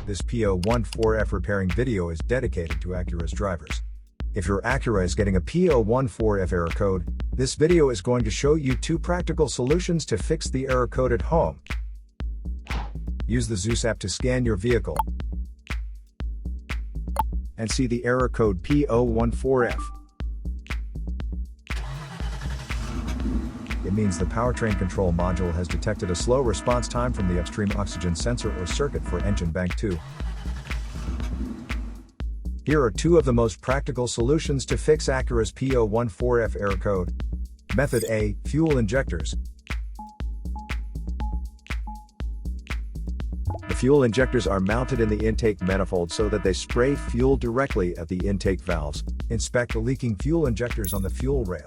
This P014F repairing video is dedicated to Acura's drivers. If your Acura is getting a P014F error code, this video is going to show you 2 practical solutions to fix the error code at home. Use the Zeus app to scan your vehicle and see the error code P014F. It means the powertrain control module has detected a slow response time from the upstream oxygen sensor or circuit for engine bank 2. Here are 2 of the most practical solutions to fix Acura's P014F error code. Method A, fuel injectors. The fuel injectors are mounted in the intake manifold so that they spray fuel directly at the intake valves. Inspect the leaking fuel injectors on the fuel rail.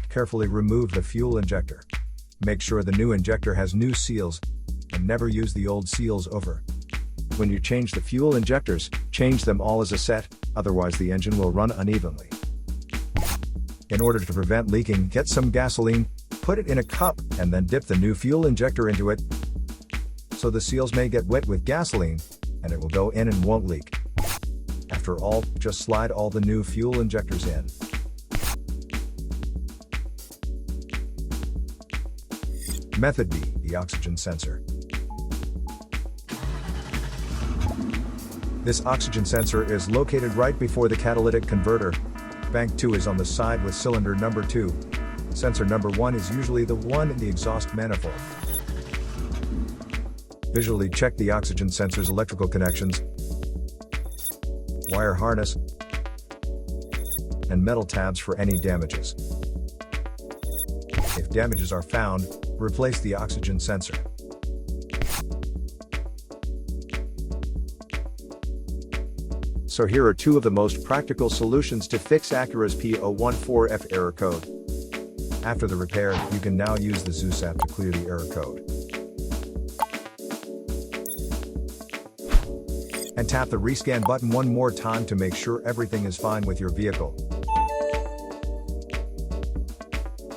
Carefully remove the fuel injector. Make sure the new injector has new seals, and never use the old seals over. When you change the fuel injectors, change them all as a set, otherwise the engine will run unevenly. In order to prevent leaking, get some gasoline, put it in a cup, and then dip the new fuel injector into it, so the seals may get wet with gasoline, and it will go in and won't leak. After all, just slide all the new fuel injectors in. Method B, the oxygen sensor. This oxygen sensor is located right before the catalytic converter. Bank 2 is on the side with cylinder number 2. Sensor number 1 is usually the one in the exhaust manifold. Visually check the oxygen sensor's electrical connections, wire harness, and metal tabs for any damages. If damages are found, replace the oxygen sensor. So here are 2 of the most practical solutions to fix Acura's P014F error code. After the repair, you can now use the Zeus app to clear the error code. And tap the rescan button one more time to make sure everything is fine with your vehicle.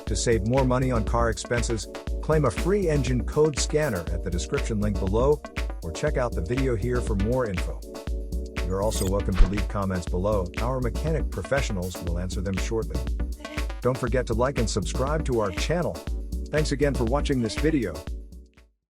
To save more money on car expenses, claim a free engine code scanner at the description link below, or check out the video here for more info. You're also welcome to leave comments below. Our mechanic professionals will answer them shortly. Don't forget to like and subscribe to our channel. Thanks again for watching this video.